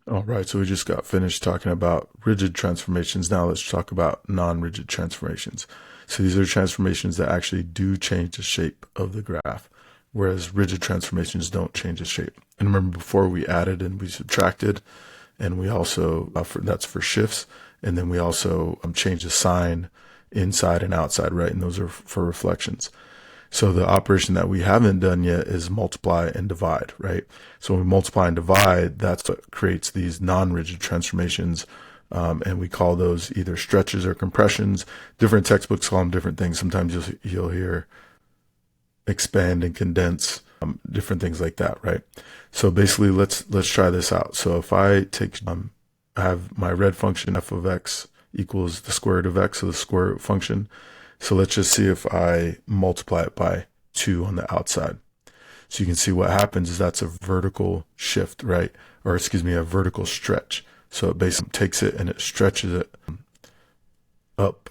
All right, so we just got finished talking about rigid transformations. Now let's talk about non-rigid transformations. So these are transformations that actually do change the shape of the graph, whereas rigid transformations don't change the shape. And remember, before we added and we subtracted, and we also, that's for shifts, and then we also change the sign inside and outside, right? And those are for reflections. So the operation that we haven't done yet is multiply and divide, right? So when we multiply and divide, that's what creates these non-rigid transformations. And we call those either stretches or compressions. Different textbooks call them different things. Sometimes you'll hear expand and condense, different things like that, right? So basically, let's try this out. So if I take, I have my red function f of x equals the square root of x, so the square root function. So let's just see if I multiply it by 2 on the outside. So you can see what happens is that's a vertical shift, right? Or excuse me, a vertical stretch. So it basically takes it and it stretches it up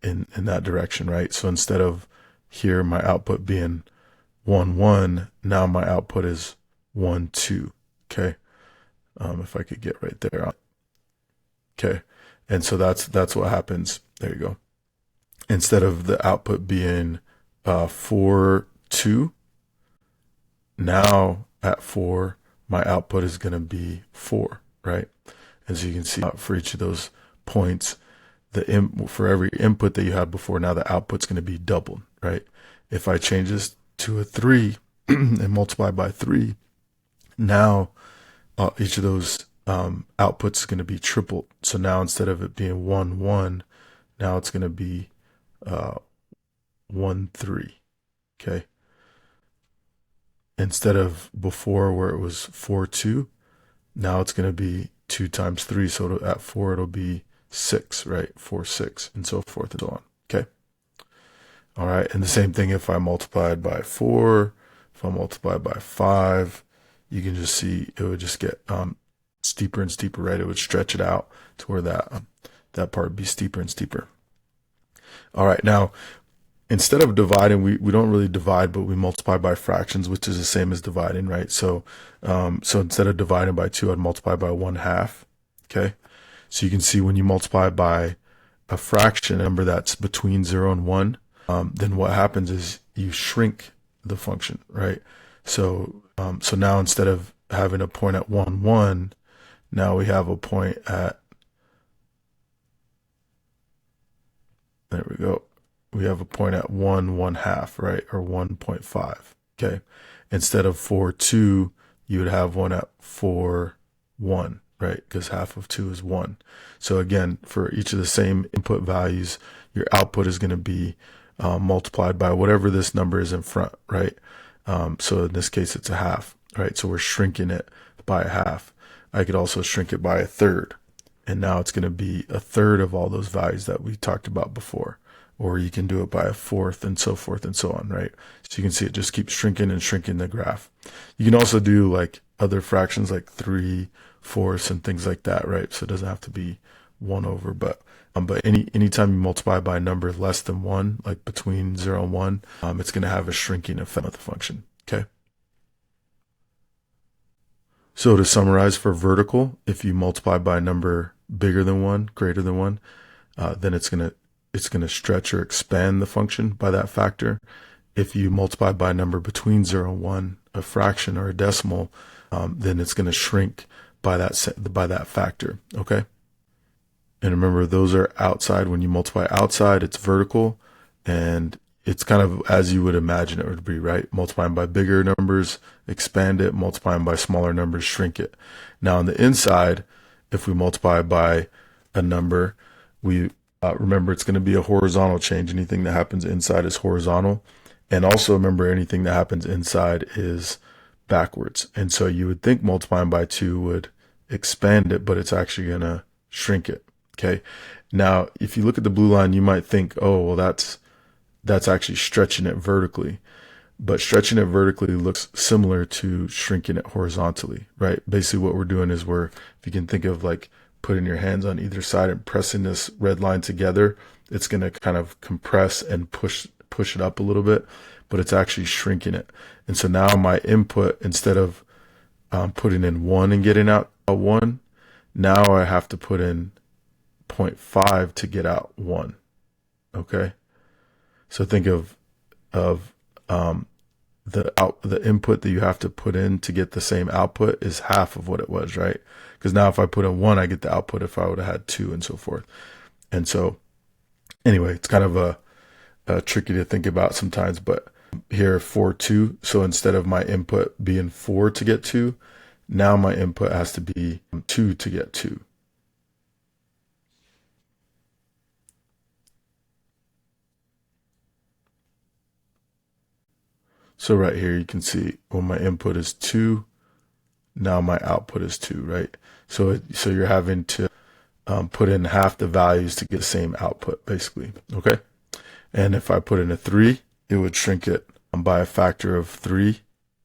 in that direction, right? So instead of here my output being 1, 1, now my output is 1, 2. Okay. If I could get right there. Okay. And so that's what happens. There you go. Instead of the output being 4, 2, now at 4, my output is going to be 4, right? As you can see, for each of those points, for every input that you had before, now the output's going to be doubled, right? If I change this to a 3 and multiply by 3, now each of those outputs is going to be tripled. So now instead of it being 1, 1, now it's going to be 1, 3. Okay. Instead of before where it was 4, 2, now it's going to be 2 times 3. So at 4, it'll be 6, right? 4, 6, and so forth and so on. Okay. All right. And the same thing if I multiplied by 4, if I multiply by 5, you can just see it would just get steeper and steeper, right? It would stretch it out to where that part would be steeper and steeper. All right, now, instead of dividing, we don't really divide, but we multiply by fractions, which is the same as dividing, right? So so instead of dividing by 2, I'd multiply by 1/2, okay? So you can see when you multiply by a fraction, a number that's between 0 and 1, then what happens is you shrink the function, right? So so now instead of having a point at 1, 1, now we have a point at, there we go. We have a point at 1, 1/2, right? Or 1.5. Okay. Instead of 4, 2, you would have one at 4, 1, right? Because half of 2 is 1. So again, for each of the same input values, your output is going to be multiplied by whatever this number is in front, right? So in this case, it's a half, right? So we're shrinking it by a half. I could also shrink it by a third. And now it's going to be a third of all those values that we talked about before. Or you can do it by a fourth and so forth and so on, right? So you can see it just keeps shrinking and shrinking the graph. You can also do like other fractions like 3/4 and things like that, right? So it doesn't have to be 1 over, but anytime you multiply by a number less than 1, like between 0 and 1, it's going to have a shrinking effect of the function, okay? So to summarize, for vertical, if you multiply by a number bigger than 1, greater than 1, then it's going to stretch or expand the function by that factor. If you multiply by a number between 0 and 1, a fraction or a decimal, then it's going to shrink by that factor, okay? And remember, those are outside. When you multiply outside, it's vertical, and it's kind of as you would imagine it would be, right? Multiplying by bigger numbers, expand it. Multiplying by smaller numbers, shrink it. Now on the inside, if we multiply by a number, we remember it's going to be a horizontal change. Anything that happens inside is horizontal. And also remember, anything that happens inside is backwards. And so you would think multiplying by 2 would expand it, but it's actually going to shrink it. Okay. Now, if you look at the blue line, you might think, oh, well, that's actually stretching it vertically. But stretching it vertically looks similar to shrinking it horizontally, right? Basically what we're doing is if you can think of like putting your hands on either side and pressing this red line together, it's going to kind of compress and push it up a little bit, but it's actually shrinking it. And so now my input, instead of putting in 1 and getting out 1. Now I have to put in 0.5 to get out 1. Okay. So think of the input that you have to put in to get the same output is half of what it was, right? Because now if I put in 1, I get the output if I would have had 2 and so forth. And so anyway, it's kind of a tricky to think about sometimes, but here 4, 2. So instead of my input being 4 to get 2, now my input has to be 2 to get 2. So right here, you can see when my input is 2, now my output is 2, right? So you're having to put in half the values to get the same output, basically, okay? And if I put in a 3, it would shrink it by a factor of 3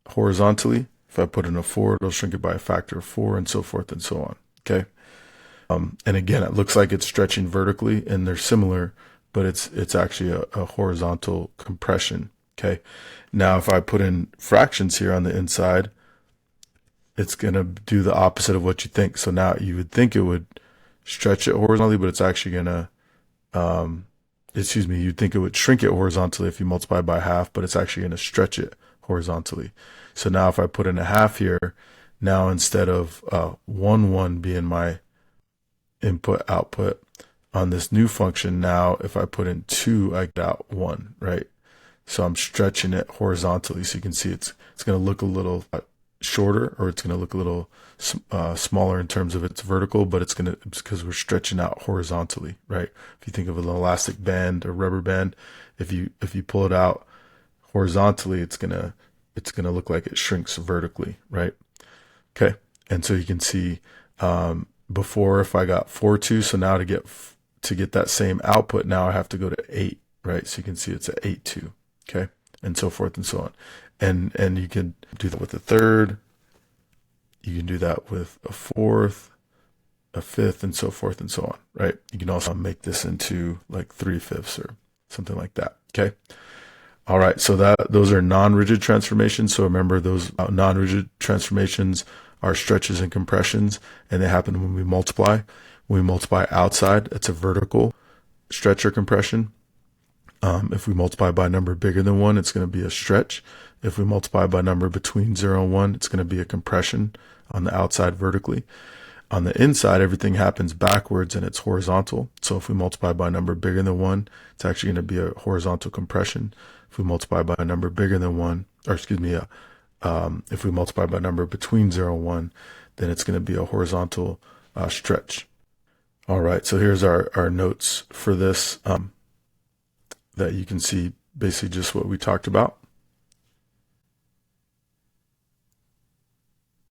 horizontally. If I put in a 4, it'll shrink it by a factor of 4, and so forth and so on, okay? And again, it looks like it's stretching vertically, and they're similar, but it's actually a horizontal compression, okay? Now, if I put in fractions here on the inside, it's going to do the opposite of what you think. So now you would think it would stretch it horizontally, but it's actually going to, you'd think it would shrink it horizontally if you multiply by half, but it's actually going to stretch it horizontally. So now if I put in a half here, now instead of 1, 1 being my input output on this new function, now if I put in 2, I get out 1, right? So I'm stretching it horizontally. So you can see it's going to look a little shorter, or it's going to look a little smaller in terms of its vertical, but it's because we're stretching out horizontally, right? If you think of an elastic band or rubber band, if you pull it out horizontally, it's going to look like it shrinks vertically, right? Okay. And so you can see before, if I got 4, 2, so now to get that same output, now I have to go to 8, right? So you can see it's at 8, 2, okay, and so forth and so on. And you can do that with a third. You can do that with a fourth, a fifth, and so forth and so on, right? You can also make this into like 3/5 or something like that, okay? All right, so those are non-rigid transformations. So remember, those non-rigid transformations are stretches and compressions, and they happen when we multiply. When we multiply outside, it's a vertical stretch or compression. If we multiply by a number bigger than 1, it's going to be a stretch. If we multiply by a number between 0 and 1, it's going to be a compression on the outside vertically. On the inside, everything happens backwards and it's horizontal. So if we multiply by a number bigger than 1, it's actually going to be a horizontal compression. If we multiply by a number bigger than 1, if we multiply by a number between 0 and 1, then it's going to be a horizontal stretch. All right, so here's our notes for this that you can see basically just what we talked about.